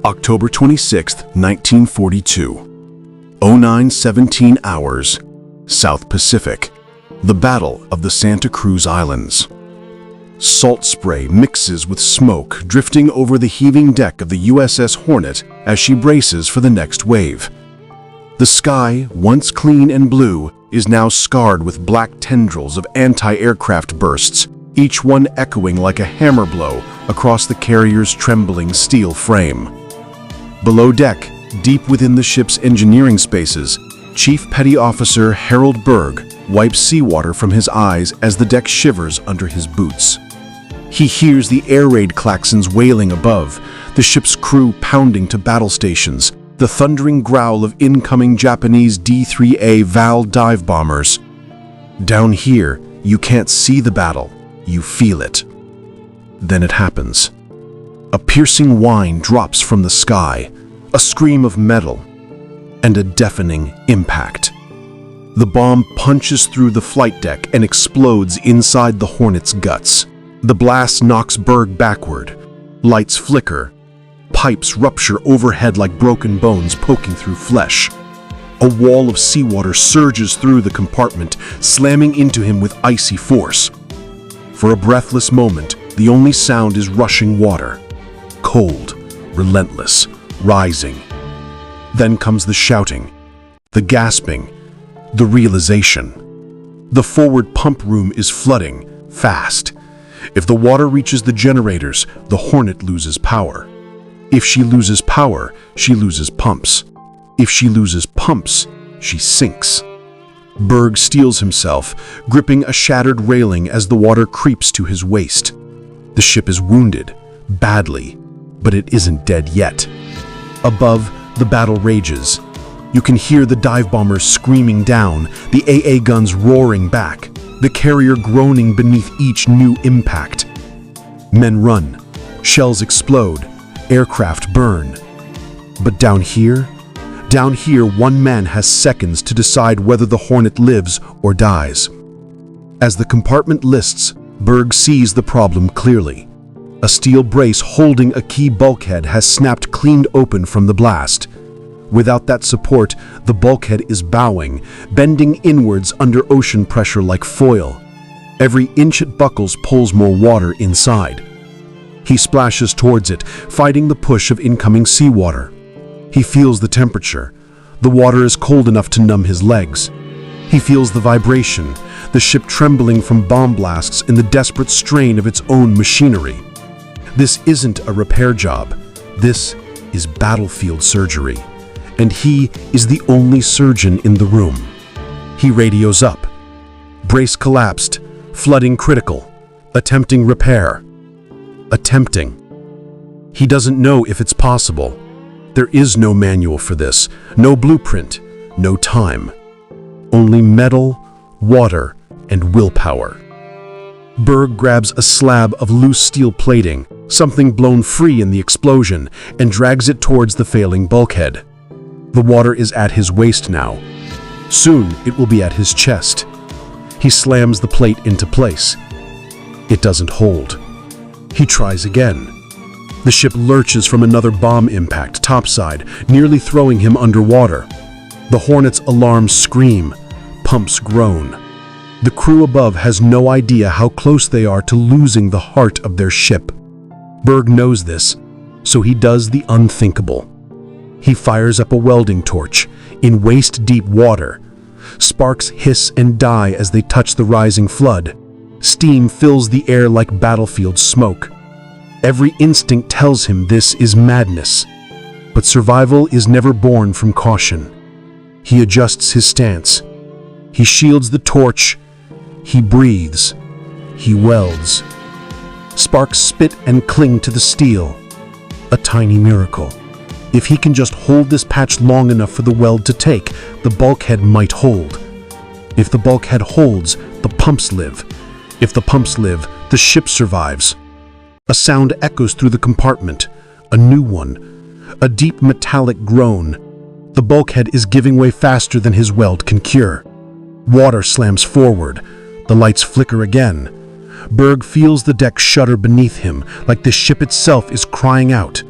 October 26, 1942. 09:17 hours, South Pacific. The Battle of the Santa Cruz Islands. Salt spray mixes with smoke drifting over the heaving deck of the USS Hornet as she braces for the next wave. The sky, once clean and blue, is now scarred with black tendrils of anti-aircraft bursts, each one echoing like a hammer blow across the carrier's trembling steel frame. Below deck, deep within the ship's engineering spaces, Chief Petty Officer Harold Berg wipes seawater from his eyes as the deck shivers under his boots. He hears the air raid klaxons wailing above, the ship's crew pounding to battle stations, the thundering growl of incoming Japanese D-3A Val dive bombers. Down here, you can't see the battle, you feel it. Then it happens. A piercing whine drops from the sky, a scream of metal, and a deafening impact. The bomb punches through the flight deck and explodes inside the Hornet's guts. The blast knocks Berg backward. Lights flicker. Pipes rupture overhead like broken bones poking through flesh. A wall of seawater surges through the compartment, slamming into him with icy force. For a breathless moment, the only sound is rushing water. Cold, relentless, rising. Then comes the shouting, the gasping, the realization. The forward pump room is flooding, fast. If the water reaches the generators, the Hornet loses power. If she loses power, she loses pumps. If she loses pumps, she sinks. Berg steels himself, gripping a shattered railing as the water creeps to his waist. The ship is wounded, badly, but it isn't dead yet. Above, the battle rages. You can hear the dive bombers screaming down, the AA guns roaring back, the carrier groaning beneath each new impact. Men run, shells explode, aircraft burn. But down here, one man has seconds to decide whether the Hornet lives or dies. As the compartment lists, Berg sees the problem clearly. A steel brace holding a key bulkhead has snapped clean open from the blast. Without that support, the bulkhead is bowing, bending inwards under ocean pressure like foil. Every inch it buckles pulls more water inside. He splashes towards it, fighting the push of incoming seawater. He feels the temperature. The water is cold enough to numb his legs. He feels the vibration, the ship trembling from bomb blasts in the desperate strain of its own machinery. This isn't a repair job. This is battlefield surgery. And he is the only surgeon in the room. He radios up. Brace collapsed, flooding critical, attempting repair. Attempting. He doesn't know if it's possible. There is no manual for this, no blueprint, no time. Only metal, water, and willpower. Berg grabs a slab of loose steel plating, something blown free in the explosion, and drags it towards the failing bulkhead. The water is at his waist now. Soon it will be at his chest. He slams the plate into place. It doesn't hold. He tries again. The ship lurches from another bomb impact topside, nearly throwing him underwater. The Hornet's alarms scream, pumps groan. The crew above has no idea how close they are to losing the heart of their ship. Berg knows this, so he does the unthinkable. He fires up a welding torch in waist-deep water. Sparks hiss and die as they touch the rising flood. Steam fills the air like battlefield smoke. Every instinct tells him this is madness. But survival is never born from caution. He adjusts his stance. He shields the torch. He breathes. He welds. Sparks spit and cling to the steel. A tiny miracle. If he can just hold this patch long enough for the weld to take, the bulkhead might hold. If the bulkhead holds, the pumps live. If the pumps live, the ship survives. A sound echoes through the compartment, a new one, a deep metallic groan. The bulkhead is giving way faster than his weld can cure. Water slams forward. The lights flicker again. Berg feels the deck shudder beneath him, like the ship itself is crying out.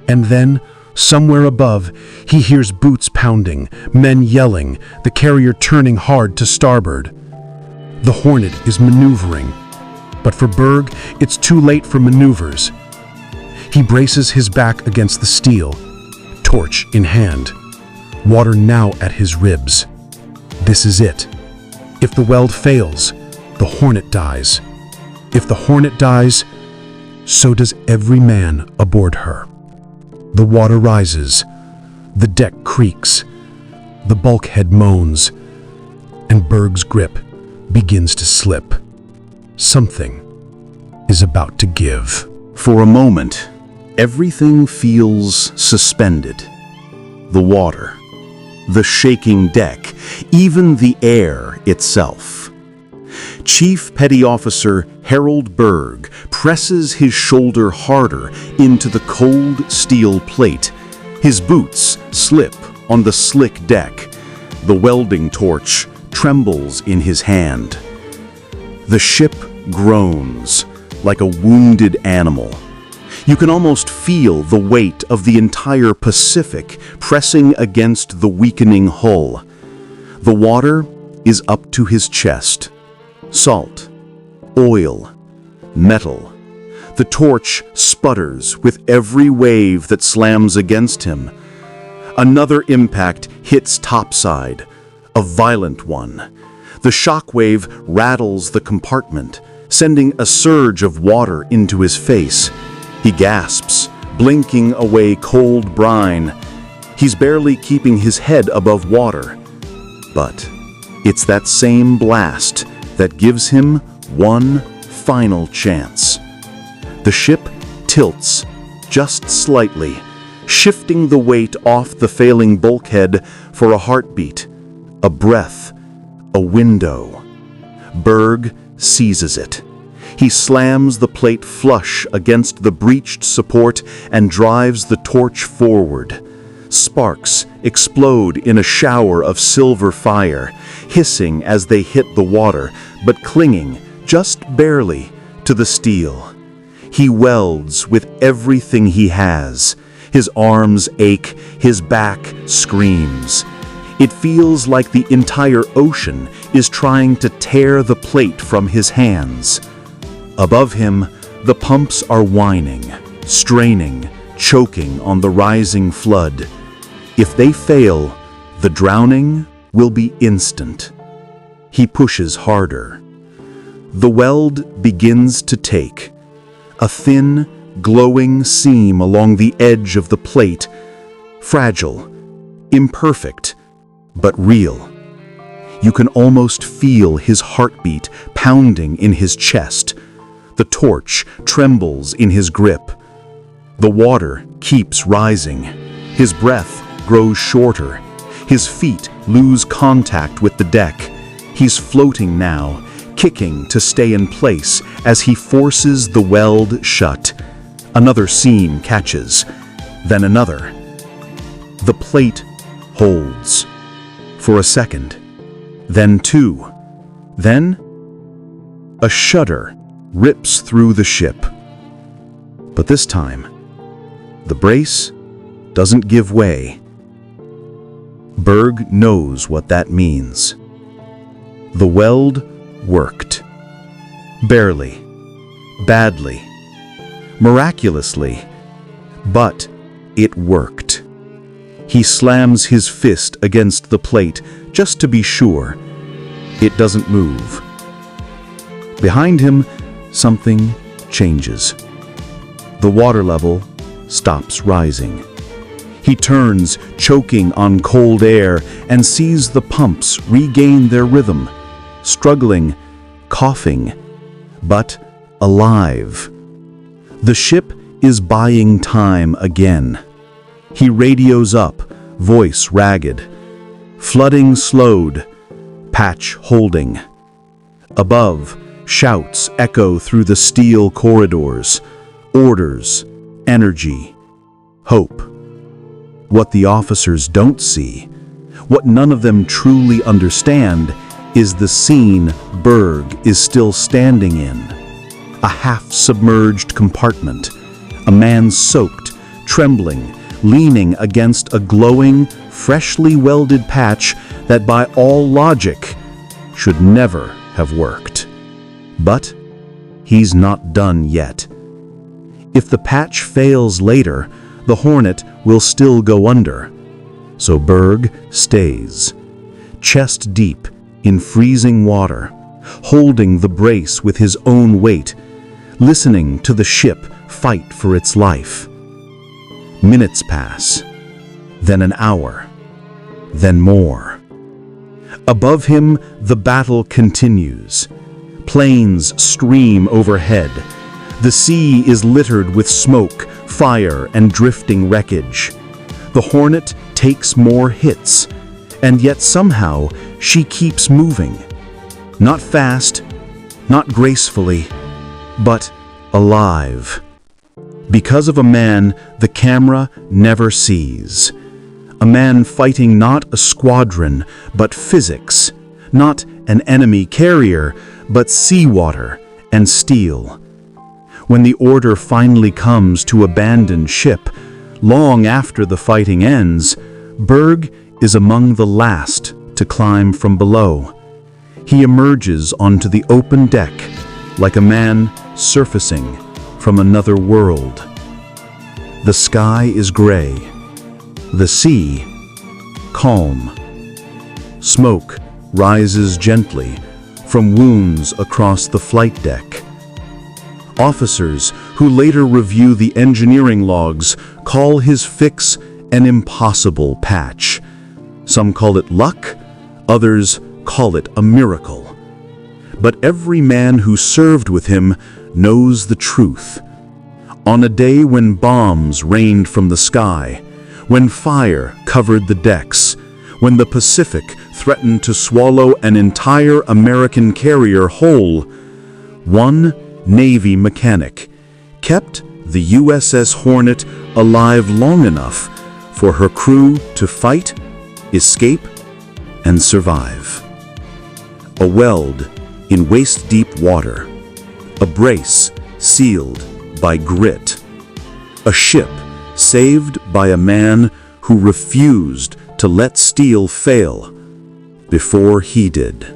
And then, somewhere above, he hears boots pounding, men yelling, the carrier turning hard to starboard. The Hornet is maneuvering, but for Berg, it's too late for maneuvers. He braces his back against the steel, torch in hand, water now at his ribs. This is it. If the weld fails, the Hornet dies. If the Hornet dies, so does every man aboard her. The water rises, the deck creaks, the bulkhead moans, and Berg's grip begins to slip. Something is about to give. For a moment, everything feels suspended. The water, the shaking deck, even the air itself. Chief Petty Officer Harold Berg presses his shoulder harder into the cold steel plate. His boots slip on the slick deck. The welding torch trembles in his hand. The ship groans like a wounded animal. You can almost feel the weight of the entire Pacific pressing against the weakening hull. The water is up to his chest. Salt, oil, metal. The torch sputters with every wave that slams against him. Another impact hits topside, a violent one. The shockwave rattles the compartment, sending a surge of water into his face. He gasps, blinking away cold brine. He's barely keeping his head above water. But it's that same blast that gives him one final chance. The ship tilts just slightly, shifting the weight off the failing bulkhead for a heartbeat, a breath, a window. Berg seizes it. He slams the plate flush against the breached support and drives the torch forward. Sparks explode in a shower of silver fire, hissing as they hit the water, but clinging just barely to the steel. He welds with everything he has. His arms ache, his back screams. It feels like the entire ocean is trying to tear the plate from his hands. Above him, the pumps are whining, straining, choking on the rising flood. If they fail, the drowning will be instant. He pushes harder. The weld begins to take. A thin, glowing seam along the edge of the plate, fragile, imperfect, but real. You can almost feel his heartbeat pounding in his chest. The torch trembles in his grip. The water keeps rising. His breath grows shorter. His feet lose contact with the deck. He's floating now, kicking to stay in place as he forces the weld shut. Another seam catches, then another. The plate holds. For a second, then two, then a shudder rips through the ship. But this time, the brace doesn't give way. Berg knows what that means. The weld worked. Barely, badly, miraculously, but it worked. He slams his fist against the plate just to be sure. It doesn't move. Behind him, something changes. The water level stops rising. He turns, choking on cold air, and sees the pumps regain their rhythm, struggling, coughing, but alive. The ship is buying time again. He radios up, voice ragged. Flooding slowed, patch holding. Above, shouts echo through the steel corridors. Orders, energy, hope. What the officers don't see, what none of them truly understand, is the scene Berg is still standing in. A half-submerged compartment, a man soaked, trembling, leaning against a glowing, freshly welded patch that by all logic should never have worked. But he's not done yet. If the patch fails later, the Hornet will still go under. So Berg stays, chest deep in freezing water, holding the brace with his own weight, listening to the ship fight for its life. Minutes pass, then an hour, then more. Above him, the battle continues. Planes stream overhead. The sea is littered with smoke, fire, and drifting wreckage. The Hornet takes more hits, and yet somehow she keeps moving. Not fast, not gracefully, but alive. Because of a man the camera never sees. A man fighting not a squadron, but physics. Not an enemy carrier, but seawater and steel. When the order finally comes to abandon ship, long after the fighting ends, Berg is among the last to climb from below. He emerges onto the open deck like a man surfacing from another world. The sky is gray, the sea calm. Smoke rises gently from wounds across the flight deck. Officers who later review the engineering logs call his fix an impossible patch. Some call it luck, others call it a miracle. But every man who served with him knows the truth. On a day when bombs rained from the sky, when fire covered the decks, when the Pacific threatened to swallow an entire American carrier whole, one Navy mechanic kept the USS Hornet alive long enough for her crew to fight, escape, and survive. A weld in waist-deep water, a brace sealed by grit, a ship saved by a man who refused to let steel fail before he did.